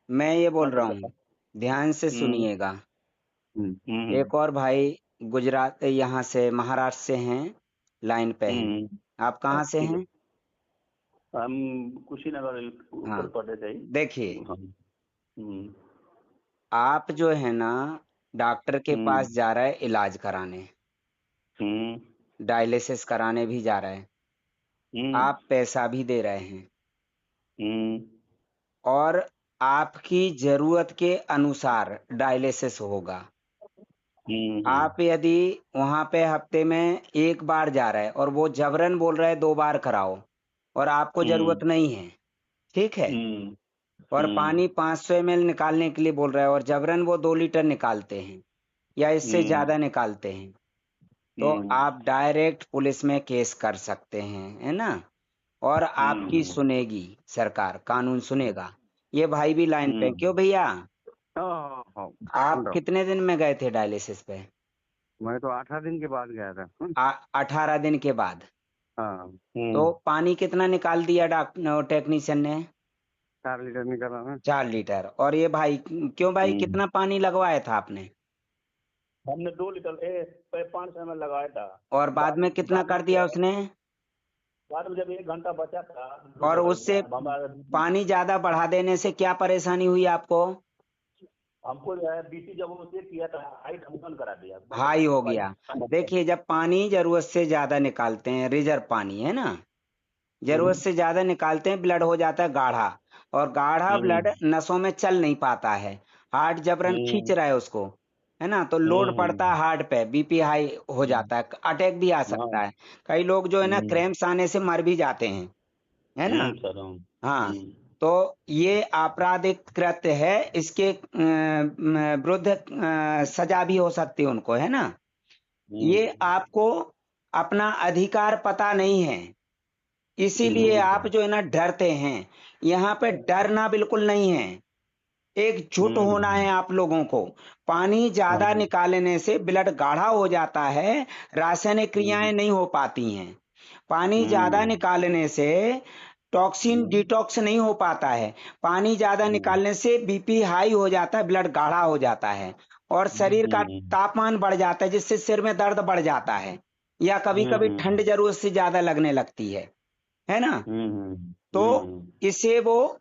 मैं ये बोल हाँ रहा जी हूँ, बता। ध्यान से हम्म सुनिएगा। हम्म एक और भाई गुजरात यहाँ से महाराष्ट्र से हैं, लाइन पे हैं। हम्म आप कहाँ से ठीक है। हैं? हम कुशीनगर हाँ, उत्तर प्रदेश है। देखिए, हाँ। हम्म आप जो है ना डॉक्टर के हम्म पास जा रहा है इलाज कराने, हम्म डायलिसिस कराने भी जा रहा है, हम्म आप पैसा भी दे रहे हैं हम्म और आपकी जरूरत के अनुसार डायलिसिस होगा। हम्म आप यदि वहां पे हफ्ते में एक बार जा रहे हैं और वो जबरन बोल रहे हैं 2 बार कराओ और आपको हम्म जरूरत नहीं है, ठीक है, हम्म और हम्म पानी 500 ml निकालने के लिए बोल रहा है और जबरन वो 2 लीटर निकालते हैं या इससे हम्म ज्यादा निकालते हैं, तो हम्म आप डायरेक्ट पुलिस में केस कर सकते हैं, है ना। और आपकी हम्म सुनेगी सरकार, कानून सुनेगा। ये भाई भी लाइन पे हैं। हम्म क्यों भैया, हाँ हाँ सुन आप रहा हूँ। कितने दिन में गए थे डायलिसिस पे? मैं तो 18 दिन के बाद गया था। 18 दिन के बाद। हाँ तो पानी कितना निकाल दिया डॉक्टर टेक्नीशियन ने? 4 लीटर निकला ना। 4 लीटर। और ये भाई, क्यों भाई, हम्म कितना पानी लगवाया था आपने? हमने 2 लीटर 500 ml लगाया था। और बाद बाद में कितना बाद कर में क्या दिया है, उसने? बाद में जब 1 घंटा बचा था दो और लीटर उससे हमारा पानी ज्यादा बढ़ा देने से क्या परेशानी हुई आपको? हमको जो है बीपी जब वो चेक किया था हाइट हम बंद करा दिया बहुत हाई हो भाई। गया। देखिए, जब पानी जरूरत से ज्यादा निकालते हैं, रिजर्व पानी है ना, जरूरत हम्म से ज्यादा निकालते हैं, ब्लड हो जाता है गाढ़ा, और गाढ़ा हम्म ब्लड नसों में चल नहीं पाता है, हार्ट जबरन खींच हम्म रहा है उसको, है ना, तो लोड पड़ता है हम्म हार्ट पे, बीपी हाई हो हम्म, जाता है, अटैक भी आ सकता हाँ है। कई लोग जो है ना हम्म क्रैम्प्स आने से मर भी जाते हैं, है ना। सर हाँ, तो ये आपराधिक कृत्य है, इसके विरुद्ध सजा भी हो सकती है उनको, है ना। ये हम्म आपको अपना अधिकार पता नहीं है, इसीलिए आप हम्म जो है ना डरते हैं। यहाँ पे डरना बिल्कुल नहीं है, एकजुट होना है हम्म आप लोगों को। पानी ज्यादा हाँ निकालने से ब्लड गाढ़ा हो जाता है, रासायनिक क्रियाएं हम्म नहीं हो पाती हैं। पानी ज्यादा हम्म निकालने से टॉक्सिन हम्म डिटॉक्स नहीं हो पाता है। पानी ज्यादा हम्म निकालने से बीपी हाई हो जाता है, ब्लड गाढ़ा हो जाता है और शरीर का हम्म तापमान बढ़ जाता है, जिससे सिर में दर्द बढ़ जाता है या कभी कभी ठंड जरूरत से ज्यादा लगने लगती है ना। तो इसे वो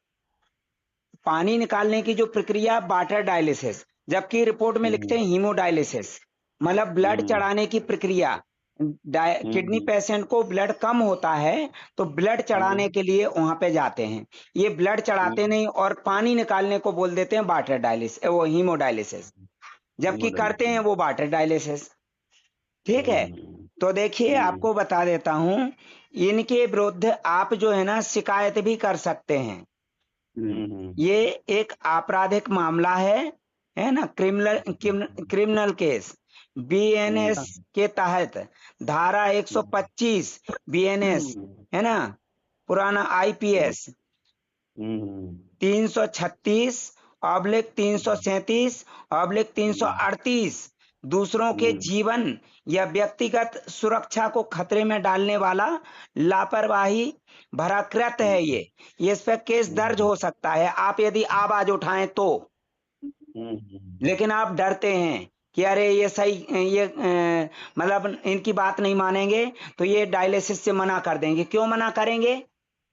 पानी निकालने की जो प्रक्रिया, वाटर डायलिसिस, जबकि रिपोर्ट में लिखते हैं हीमोडायलिसिस, मतलब ब्लड चढ़ाने की प्रक्रिया। किडनी पेशेंट को ब्लड कम होता है तो ब्लड चढ़ाने के लिए वहां पे जाते हैं, ये ब्लड चढ़ाते नहीं और पानी निकालने को बोल देते हैं वाटर डायलिसिस, वो हीमोडायलिसिस, जबकि करते हैं वो वाटर डायलिसिस, ठीक है। तो देखिए, आपको बता देता हूं, इनके विरुद्ध आप जो है ना शिकायत भी कर सकते हैं। ये एक आपराधिक मामला है ना, क्रिमिनल क्रिमिनल केस, बीएनएस के तहत, धारा 125 बीएनएस, है ना, पुराना आईपीएस 336/337/338, दूसरों के जीवन या व्यक्तिगत सुरक्षा को खतरे में डालने वाला लापरवाही भरा कृत्य है ये इस पर केस दर्ज हो सकता है, आप यदि आवाज उठाएं तो। लेकिन आप डरते हैं कि अरे ये सही, ये मतलब इनकी बात नहीं मानेंगे तो ये डायलिसिस से मना कर देंगे। क्यों मना करेंगे?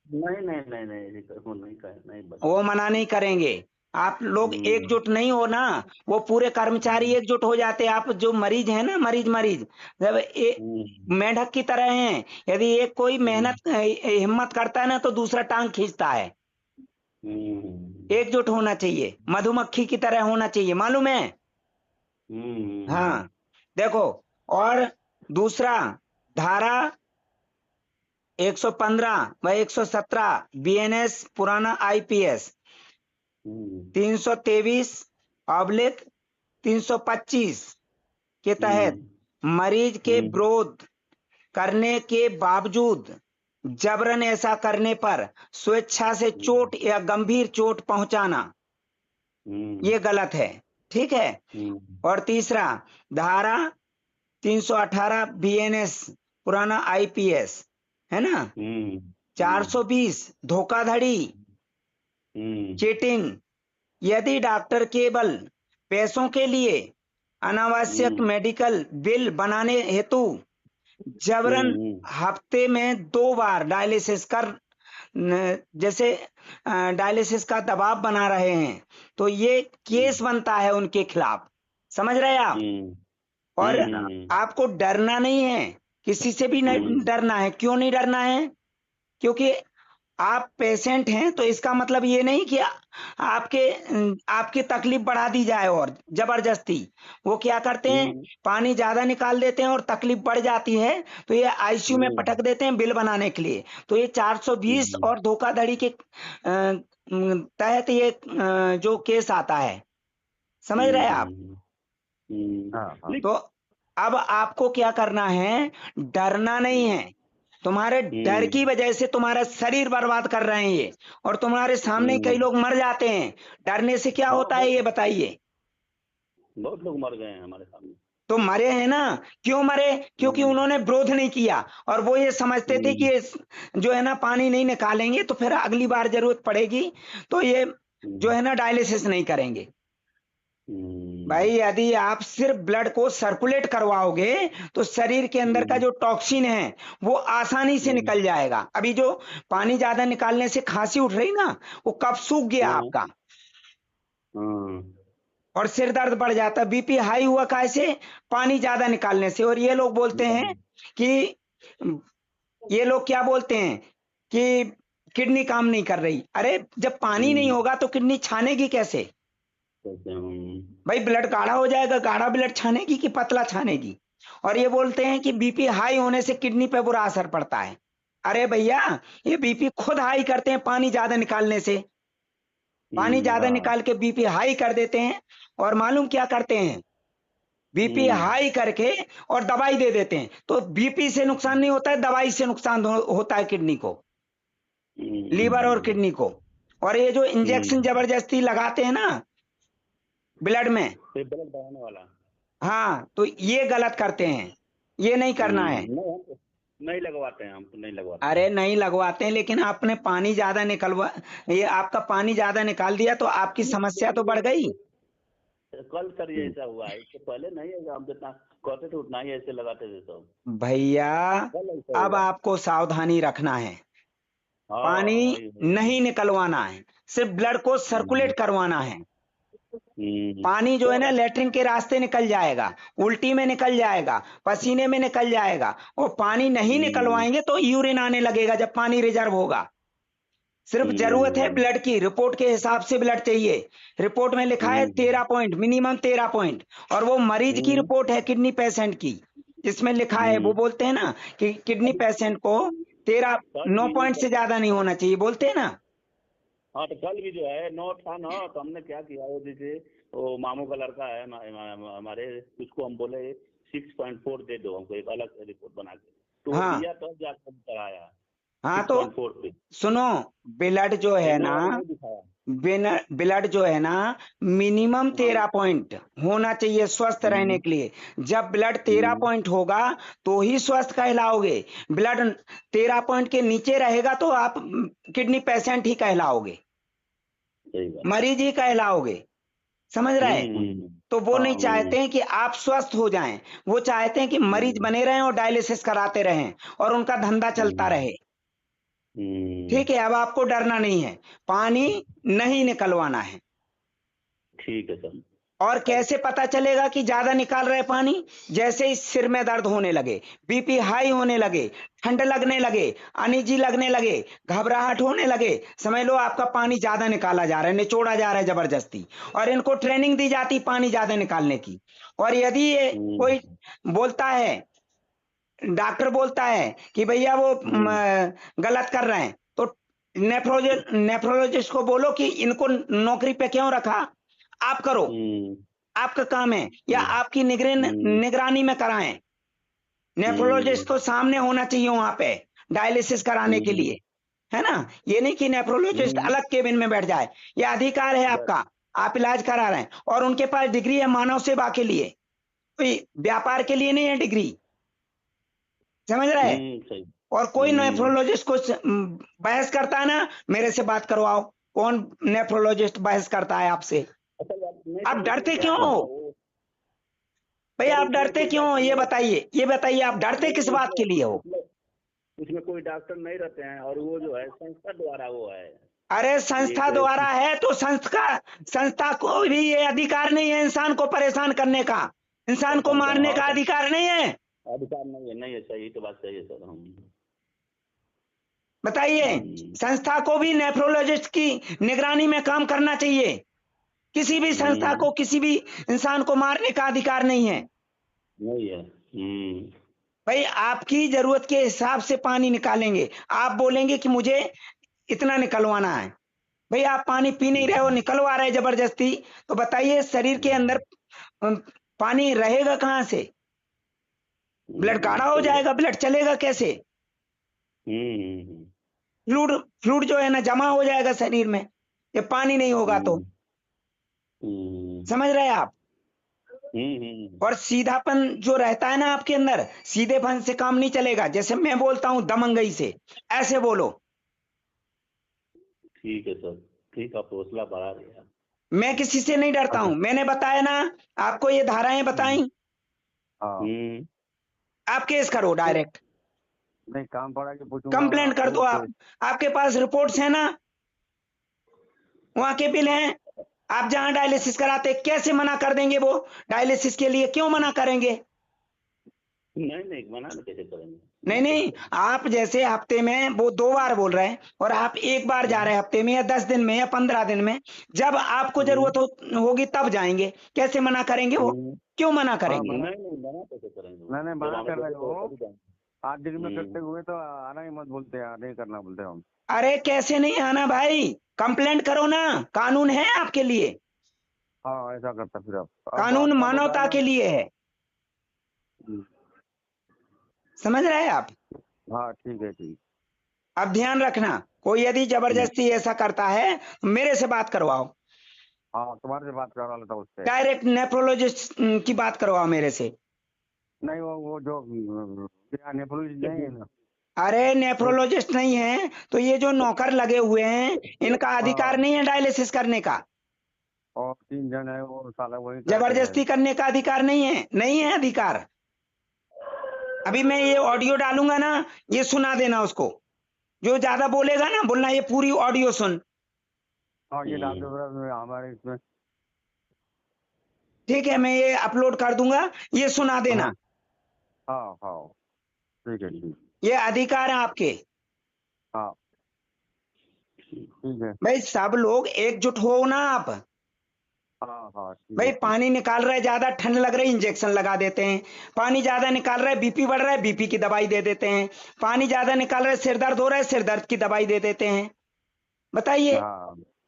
नहीं नहीं नहीं नहीं वो नहीं कर नहीं वो बताएंगे। मना नहीं करेंगे। आप लोग एकजुट नहीं हो ना, वो पूरे कर्मचारी एकजुट हो जाते। आप जो मरीज है ना, मरीज मरीज जब मेंढक की तरह हैं, यदि एक कोई मेहनत हिम्मत करता है ना तो दूसरा टांग खींचता है। एकजुट होना चाहिए, मधुमक्खी की तरह होना चाहिए, मालूम है। हाँ, देखो, और दूसरा, धारा 115 व 117 बीएनएस पुराना आईपीएस, 323/325 के तहत मरीज के विरोध करने के बावजूद जबरन ऐसा करने पर स्वेच्छा से चोट या गंभीर चोट पहुंचाना, ये गलत है, ठीक है। और तीसरा, धारा 318 बीएनएस पुराना आईपीएस, है ना, 420 धोखाधड़ी, चीटिंग, यदि डॉक्टर केवल पैसों के लिए अनावश्यक मेडिकल बिल बनाने हेतु जबरन हफ्ते में 2 बार डायलिसिस कर जैसे डायलिसिस का दबाव बना रहे हैं, तो ये केस बनता है उनके खिलाफ। समझ रहे हैं आप? और आपको डरना नहीं है, किसी से भी नहीं डरना है। क्यों नहीं डरना है? क्योंकि आप पेशेंट हैं, तो इसका मतलब ये नहीं कि आपकी तकलीफ बढ़ा दी जाए और जबरदस्ती। वो क्या करते हैं, पानी ज्यादा निकाल देते हैं और तकलीफ बढ़ जाती है, तो ये आईसीयू में पटक देते हैं बिल बनाने के लिए। तो ये 420 और धोखाधड़ी के तहत ये जो केस आता है, समझ रहे हैं आप? तो अब आपको क्या करना है, डरना नहीं है। तुम्हारे डर की वजह से तुम्हारा शरीर बर्बाद कर रहे हैं ये, और तुम्हारे सामने कई लोग मर जाते हैं। डरने से क्या होता है ये बताइए? बहुत लोग मर गए हैं हमारे सामने। तो मरे हैं ना, क्यों मरे? क्योंकि उन्होंने विरोध नहीं किया, और वो ये समझते थे कि जो है ना पानी नहीं निकालेंगे तो फिर अगली बार जरूरत पड़ेगी, तो ये जो है ना डायलिसिस नहीं करेंगे। भाई यदि आप सिर्फ ब्लड को सर्कुलेट करवाओगे तो शरीर के अंदर का जो टॉक्सिन है वो आसानी से निकल जाएगा। अभी जो पानी ज्यादा निकालने से खांसी उठ रही ना, वो कब सूख गया आपका, और सिर दर्द बढ़ जाता, बीपी हाई हुआ कैसे? पानी ज्यादा निकालने से। और ये लोग बोलते हैं कि ये लोग क्या बोलते हैं कि किडनी काम नहीं कर रही। अरे जब पानी नहीं होगा तो किडनी छानेगी कैसे? भाई ब्लड गाढ़ा हो जाएगा, गाढ़ा ब्लड छानेगी कि पतला छानेगी? और ये बोलते हैं कि बीपी हाई होने से किडनी पे बुरा असर पड़ता है। अरे भैया, ये बीपी खुद हाई करते हैं पानी ज्यादा निकालने से। पानी ज्यादा निकाल के बीपी हाई कर देते हैं, और मालूम क्या करते हैं, बीपी हाई करके और दवाई दे देते हैं। तो बीपी से नुकसान नहीं होता है, दवाई से नुकसान होता है किडनी को, लीवर और किडनी को। और ये जो इंजेक्शन जबरदस्ती लगाते हैं ना ब्लड में, ब्लड बढ़ाने वाला, हाँ, तो ये गलत करते हैं, ये नहीं करना है। नहीं लगवाते हैं, हम तो नहीं लगवाते। अरे नहीं लगवाते हैं, लेकिन आपने पानी ज्यादा ये आपका पानी ज्यादा निकाल दिया तो आपकी समस्या तो बढ़ गई। कल सर ये ऐसा हुआ है, इससे पहले नहीं है, हम जितना कहते थे उतना ही ऐसे लगाते थे सब। भैया अब आपको सावधानी रखना है, पानी नहीं निकलवाना है, सिर्फ ब्लड को सर्कुलेट करवाना है। पानी जो है ना लेटरिन के रास्ते निकल जाएगा, उल्टी में निकल जाएगा, पसीने में निकल जाएगा, और पानी नहीं निकलवाएंगे तो यूरिन आने लगेगा जब पानी रिजर्व होगा। सिर्फ जरूरत है ब्लड की, रिपोर्ट के हिसाब से ब्लड चाहिए। रिपोर्ट में लिखा है 13 पॉइंट, मिनिमम 13 पॉइंट, और वो मरीज की रिपोर्ट है, किडनी पेशेंट की, जिसमें लिखा है, वो बोलते हैं ना कि किडनी पेशेंट को 9 पॉइंट से ज्यादा नहीं होना चाहिए, बोलते हैं ना। हाँ, तो कल भी जो है 9 था ना, तो हमने क्या किया, वो जैसे वो मामू का लड़का है हमारे, उसको हम बोले 6.4 दे दो हमको, एक अलग रिपोर्ट बना के, तो वो दिया, तो जाकर कराया। हाँ, तो सुनो, ब्लड जो है ना, ब्लड जो है ना मिनिमम 13 पॉइंट होना चाहिए स्वस्थ रहने के लिए। जब ब्लड 13 पॉइंट होगा तो ही स्वस्थ कहलाओगे। ब्लड 13 पॉइंट के नीचे रहेगा तो आप किडनी पेशेंट ही कहलाओगे, मरीज ही कहलाओगे। समझ रहे हैं? तो वो नहीं चाहते हैं कि आप स्वस्थ हो जाएं, वो चाहते हैं कि मरीज बने रहें और डायलिसिस कराते रहें और उनका धंधा चलता रहे। ठीक है, अब आपको डरना नहीं है, पानी नहीं निकलवाना है। ठीक है सर। और कैसे पता चलेगा कि ज्यादा निकाल रहे पानी? जैसे ही सिर में दर्द होने लगे, बीपी हाई होने लगे, ठंड लगने लगे, अनईजी लगने लगे, घबराहट होने लगे, समझ लो आपका पानी ज्यादा निकाला जा रहा है, निचोड़ा जा रहा है जबरदस्ती। और इनको ट्रेनिंग दी जाती पानी ज्यादा निकालने की। और यदि ये कोई बोलता है, डॉक्टर बोलता है कि भैया वो गलत कर रहे हैं, तो नेफ्रोलॉजिस्ट को बोलो कि इनको नौकरी पे क्यों रखा, आप करो, आपका काम है, या आपकी निगरानी में कराएं। नेफ्रोलॉजिस्ट तो सामने होना चाहिए वहां पे डायलिसिस कराने के लिए, है ना। ये नहीं कि नेफ्रोलॉजिस्ट अलग केबिन में बैठ जाए, यह अधिकार है आपका, आप इलाज करा रहे हैं, और उनके पास डिग्री है मानव सेवा के लिए, कोई व्यापार के लिए नहीं है डिग्री। समझ रहे हैं? और कोई नेफ्रोलॉजिस्ट को बहस करता है ना, मेरे से बात करवाओ, कौन नेफ्रोलॉजिस्ट बहस करता है आपसे? आप डरते क्यों हो भाई? आप डरते क्यों हो ये बताइए, आप डरते किस बात के लिए हो? उसमें कोई डॉक्टर नहीं रहते हैं, और वो जो है संस्था द्वारा वो है। अरे संस्था द्वारा है तो संस्था को भी ये अधिकार नहीं है इंसान को परेशान करने का, इंसान को मारने का अधिकार नहीं है। अधिकार नहीं है, सही तो बात सही है सर। हम बताइए, संस्था को भी नेफ्रोलॉजिस्ट की निगरानी में काम करना चाहिए। किसी भी संस्था को किसी भी इंसान को मारने का अधिकार नहीं है। नहीं है। भाई आपकी जरूरत के हिसाब से पानी निकालेंगे। आप बोलेंगे कि मुझे इतना निकलवाना है, भाई आप पानी पी नहीं रहे हो, निकलवा रहे जबरदस्ती, तो बताइए शरीर के अंदर पानी रहेगा कहां से? ब्लड गाढ़ा हो जाएगा, ब्लड चलेगा कैसे? फ्लूइड जो है ना जमा हो जाएगा शरीर में, ये पानी नहीं होगा तो। समझ रहे हैं आप? और सीधापन जो रहता है ना आपके अंदर, सीधेपन से काम नहीं चलेगा। जैसे मैं बोलता हूं दमंगई से, ऐसे बोलो। ठीक है सर, ठीक, आप हौसला बढ़ा रहे हैं। मैं किसी से नहीं डरता हूं। मैंने बताया ना आपको, ये धाराएं बताई, आप केस करो डायरेक्ट, नहीं काम पड़ा कि पूछूंगा, कंप्लेंट कर दो आप। आपके पास रिपोर्ट्स है ना, वहां के बिल हैं। आप जहां डायलिसिस कराते कैसे मना कर देंगे? वो डायलिसिस के लिए क्यों मना करेंगे? नहीं मना कैसे करेंगे? नहीं, आप जैसे हफ्ते में वो 2 बार बोल रहे हैं और आप 1 बार जा रहे हैं हफ्ते में, या 10 दिन में, या 15 दिन में, जब आपको जरूरत होगी तब जाएंगे। कैसे मना करेंगे? वो क्यों मना करेंगे? नहीं मना कैसे करेंगे? नहीं मना कर रहे हो। 8 दिन में करते हुए तो आना ही मत बोलते हैं, नहीं करना बोलते हम। अरे कैसे नहीं आना भाई? कंप्लेंट करो ना, कानून है आपके लिए। हाँ ऐसा करता फिर आप। कानून मानवता के लिए है, समझ रहे हैं आप? हाँ ठीक है ठीक। अब ध्यान रखना, कोई यदि जबरदस्ती ऐसा करता है तो मेरे से बात करवाओ। हाँ तुम्हारे से बात करवा लेता हूँ उससे। डायरेक्ट नेफ्रोलॉजिस्ट की बात करवाओ मेरे से। नहीं वो जो नेफ्रोलॉजिस्ट नहीं है ना। अरे नेफ्रोलॉजिस्ट नहीं है तो ये जो नौकर लगे हुए हैं, इनका अधिकार नहीं है डायलिसिस करने का। और 3 जन है वो साला वही जबरदस्ती करने का अधिकार नहीं है, नहीं है अधिकार। अभी मैं ये ऑडियो डालूंगा ना, ये सुना देना उसको। जो ज्यादा बोलेगा ना, बोलना ये पूरी ऑडियो सुन। हाँ ये डाल दो हमारे इसमें। ठीक है, मैं ये अपलोड कर दूंगा, ये सुना देना। हाँ हाँ ठीक है ठीक। ये अधिकार है आपके। हाँ ठीक है भाई सब लोग एकजुट हो ना आप। हाँ हाँ भाई पानी निकाल रहे, ज्यादा ठंड लग रही, इंजेक्शन लगा देते हैं। पानी ज्यादा निकाल रहे, बीपी बढ़ रहा है, बीपी की दवाई दे देते हैं। पानी ज्यादा निकाल रहे, सिर दर्द हो रहा है, सिर दर्द की दवाई दे देते हैं। बताइए,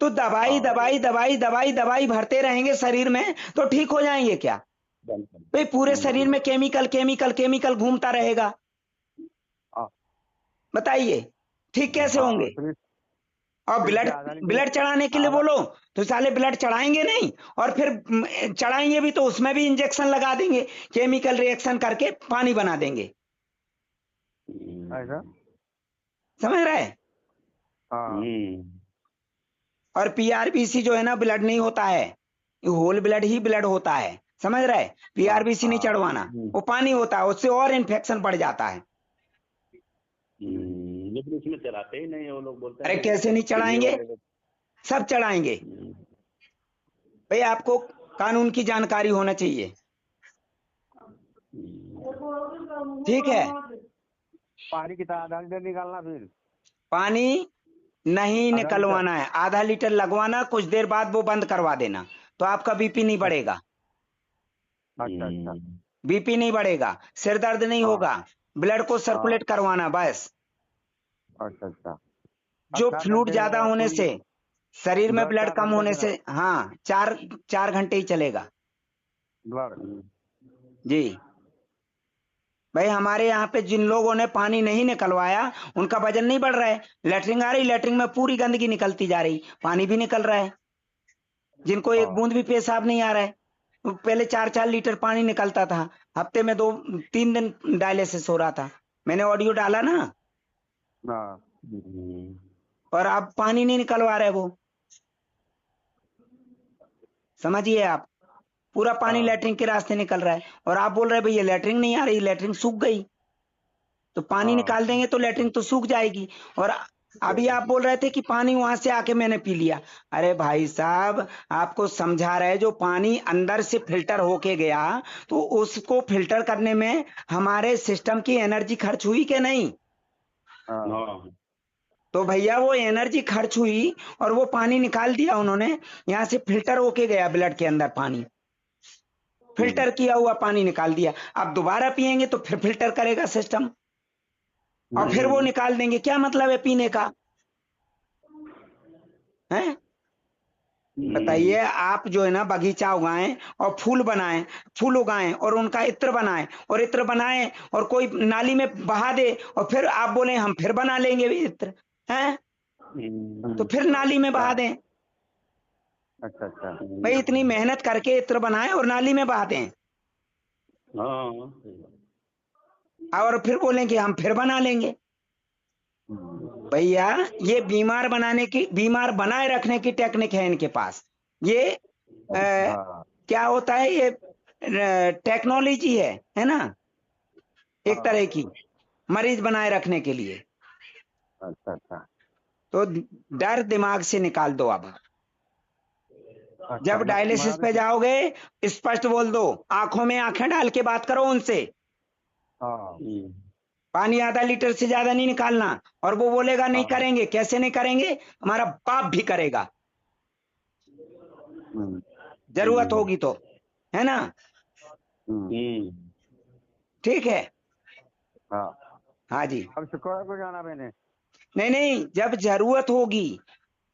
तो दवाई दवाई दवाई दवाई दवाई भरते रहेंगे शरीर में तो ठीक हो जाएंगे क्या? भाई पूरे शरीर में केमिकल केमिकल केमिकल घूमता रहेगा, बताइए ठीक कैसे होंगे? और ब्लड चढ़ाने के लिए बोलो तो साले ब्लड चढ़ाएंगे नहीं, और फिर चढ़ाएंगे भी तो उसमें भी इंजेक्शन लगा देंगे, केमिकल रिएक्शन करके पानी बना देंगे। ऐसा समझ रहे? और पीआरबीसी जो है ना, ब्लड नहीं होता है, होल ब्लड ही ब्लड होता है। समझ रहे? पीआरबीसी नहीं चढ़वाना, वो पानी होता है, उससे और इन्फेक्शन बढ़ जाता है। लेकिन उसमें चढ़ाते ही नहीं, वो लोग बोलते हैं। अरे कैसे नहीं चढ़ाएंगे? सब चढ़ाएंगे। भाई आपको कानून की जानकारी होना चाहिए, ठीक है? पानी कितना आधा लीटर निकालना? फिर पानी नहीं निकलवाना है, आधा लीटर लगवाना, कुछ देर बाद वो बंद करवा देना, तो आपका बीपी नहीं बढ़ेगा। अच्छा बीपी नहीं बढ़ेगा, सिर दर्द नहीं होगा, ब्लड को सर्कुलेट करवाना बस। अच्छा जो फ्लूइड ज्यादा होने से, शरीर में ब्लड कम होने से, हाँ 4 घंटे ही चलेगा जी। भाई हमारे यहाँ पे जिन लोगों ने पानी नहीं निकलवाया उनका वजन नहीं बढ़ रहा है, लेटरिन आ रही, लेटरिन में पूरी गंदगी निकलती जा रही, पानी भी निकल रहा है। जिनको एक बूंद भी पेशाब नहीं आ रहा है, पहले 4-4 लीटर पानी निकलता था, हफ्ते में 2-3 दिन डायलिसिस हो रहा था। मैंने ऑडियो डाला ना, और अब पानी नहीं निकलवा रहे वो। समझिए आप, पूरा पानी हाँ। लैट्रिन के रास्ते निकल रहा है, और आप बोल रहे भैया लैट्रिन नहीं आ रही, लैट्रिन सूख गई। तो पानी हाँ। निकाल देंगे तो लैट्रिन तो सूख जाएगी। और अभी आप बोल रहे थे कि पानी वहां से आके मैंने पी लिया। अरे भाई साहब, आपको समझा रहे, जो पानी अंदर से फिल्टर होके गया तो उसको फिल्टर करने में हमारे सिस्टम की एनर्जी खर्च हुई कि नहीं? हाँ। हाँ। तो भैया वो एनर्जी खर्च हुई और वो पानी निकाल दिया उन्होंने, यहाँ से फिल्टर होके गया ब्लड के अंदर पानी, फिल्टर किया हुआ पानी निकाल दिया। अब दोबारा पिएंगे तो फिर फिल्टर करेगा सिस्टम, और फिर वो निकाल देंगे। क्या मतलब है पीने का? है बताइए। आप जो है ना बगीचा उगाएं और फूल बनाएं, फूल उगाएं और उनका इत्र बनाएं, और इत्र बनाएं और कोई नाली में बहा दे, और फिर आप बोले हम फिर बना लेंगे इत्र, हैं? तो फिर नाली में बहा दें। अच्छा अच्छा। भाई इतनी मेहनत करके इत्र बनाएं और नाली में बहा दें, हाँ। और फिर बोलें कि हम फिर बना लेंगे। भैया ये बीमार बीमार बनाए रखने की टेक्निक है इनके पास। ये हाँ। क्या होता है, ये टेक्नोलॉजी है ना, एक तरह की, मरीज बनाए रखने के लिए। अच्छा अच्छा। तो डर दिमाग से निकाल दो। अब जब डायलिसिस पे जाओगे स्पष्ट बोल दो, आंखों में आंखें डाल के बात करो उनसे। हाँ। पानी आधा लीटर से ज्यादा नहीं निकालना। और वो बोलेगा नहीं करेंगे, कैसे नहीं करेंगे? हमारा बाप भी करेगा, जरूरत होगी तो, है ना? ठीक है। हाँ। हाँ जी। अब शुक्रवार को जाना मैंने। नहीं नहीं, जब जरूरत होगी।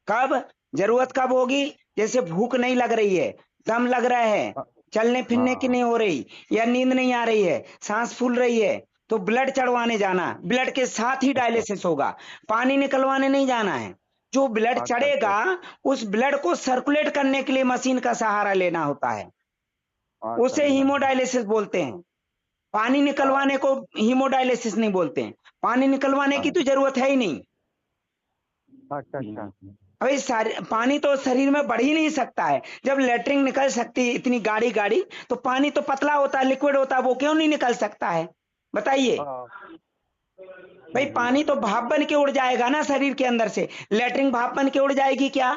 कब जरूरत कब होगी? जैसे भूख नहीं लग रही है, दम लग रहा है, चलने फिरने की हाँ। नहीं हो रही, या नींद नहीं आ रही है, सांस फूल रही है, तो ब्लड चढ़वाने जाना। ब्लड के साथ ही अच्छा डायलिसिस होगा, पानी निकलवाने नहीं जाना है। जो ब्लड अच्छा। अच्छा चढ़ेगा उस ब्लड को सर्कुलेट करने के लिए मशीन का सहारा लेना होता है, अच्छा। उसे हीमोडायलिसिस बोलते हैं। पानी निकलवाने को हीमोडायलिसिस नहीं बोलते हैं। पानी निकलवाने की तो जरूरत है ही नहीं। अच्छा अच्छा। अभी पानी तो शरीर में बढ़ ही नहीं सकता है। जब लेटरिन निकल सकती है इतनी गाड़ी गाड़ी, तो पानी तो पतला होता है, लिक्विड होता है, वो क्यों नहीं निकल सकता है? बताइए। हाँ। भाई पानी तो भाप बन के उड़ जाएगा ना शरीर के अंदर से। लेटरिन भाप बन के उड़ जाएगी क्या?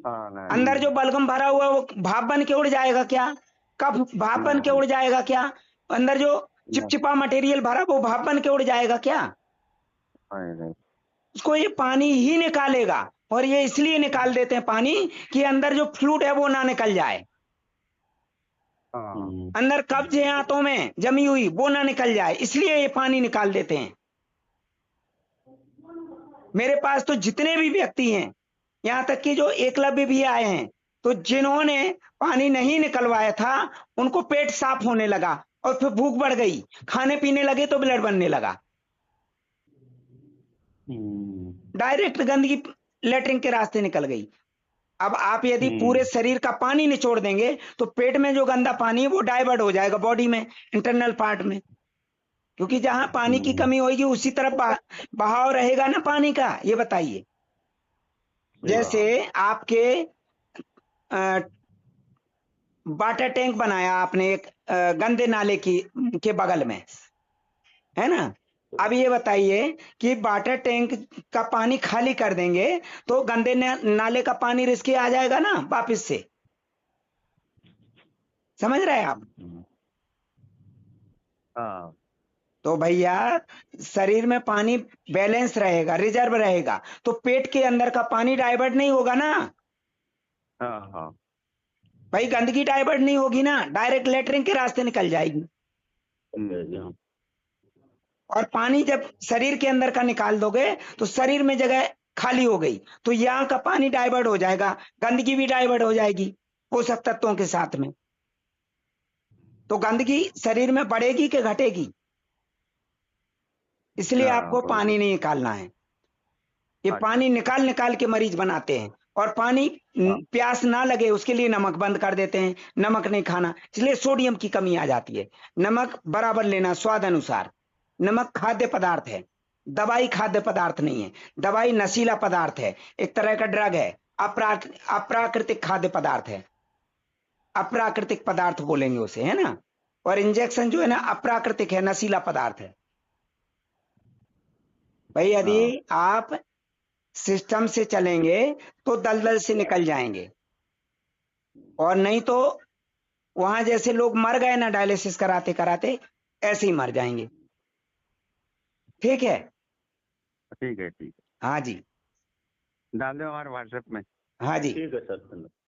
हाँ, नहीं। अंदर जो बलगम भरा हुआ है वो भाप बन के उड़ जाएगा क्या? कब भाप बन के उड़ जाएगा क्या? अंदर जो चिपचिपा मटेरियल भरा वो भाप बन के उड़ जाएगा क्या? नहीं नहीं। उसको ये पानी ही निकालेगा। और ये इसलिए निकाल देते हैं पानी कि अंदर जो फ्लूइड है वो ना निकल जाए, हाँ। अंदर कब्ज है आंतों में जमी हुई वो ना निकल जाए, इसलिए ये पानी निकाल देते हैं। मेरे पास तो जितने भी व्यक्ति हैं, यहां तक कि जो एकलव्य भी आए हैं, तो जिन्होंने पानी नहीं निकलवाया था उनको पेट साफ होने लगा, और फिर भूख बढ़ गई, खाने पीने लगे तो ब्लड बनने लगा। डायरेक्ट गंदगी लेटरिन के रास्ते निकल गई। अब आप यदि पूरे शरीर का पानी निचोड़ देंगे तो पेट में जो गंदा पानी है वो डाइवर्ट हो जाएगा बॉडी में, इंटरनल पार्ट में, क्योंकि जहां पानी की कमी होगी उसी तरफ बहाव रहेगा ना पानी का। ये बताइए, जैसे आपके वाटर टैंक बनाया आपने एक गंदे नाले के बगल में, है ना? अब ये बताइए कि वाटर टैंक का पानी खाली कर देंगे तो गंदे नाले का पानी रिस्क आ जाएगा ना वापस से। समझ रहे हैं आप? हाँ। तो भैया शरीर में पानी बैलेंस रहेगा, रिजर्व रहेगा, तो पेट के अंदर का पानी डाइवर्ट नहीं होगा ना। हाँ। हाँ। भाई गंदगी डाइवर्ट नहीं होगी ना, डायरेक्ट लेटरिन के रास्ते निकल जाएगी। और पानी जब शरीर के अंदर का निकाल दोगे तो शरीर में जगह खाली हो गई, तो यहाँ का पानी डाइवर्ट हो जाएगा, गंदगी भी डाइवर्ट हो जाएगी पोषक तत्वों के साथ में। तो गंदगी शरीर में बढ़ेगी कि घटेगी? इसलिए आपको पानी नहीं निकालना है। ये पानी निकाल निकाल के मरीज बनाते हैं, और पानी प्यास ना लगे उसके लिए नमक बंद कर देते हैं, नमक नहीं खाना, इसलिए सोडियम की कमी आ जाती है। नमक बराबर लेना स्वाद अनुसार। नमक खाद्य पदार्थ है, दवाई खाद्य पदार्थ नहीं है। दवाई नशीला पदार्थ है, एक तरह का ड्रग है। अप्राकृतिक खाद्य पदार्थ है, अप्राकृतिक पदार्थ बोलेंगे उसे, है ना। और इंजेक्शन जो है ना अप्राकृतिक है, नशीला पदार्थ है। भाई यदि आप सिस्टम से चलेंगे तो दलदल से निकल जाएंगे, और नहीं तो वहां जैसे लोग मर गए ना डायलिसिस कराते कराते, ऐसे ही मर जाएंगे। ठीक है, ठीक है, ठीक है। हाँ जी, डाल दो हमारे व्हाट्सएप में। हाँ जी। ठीक है सर।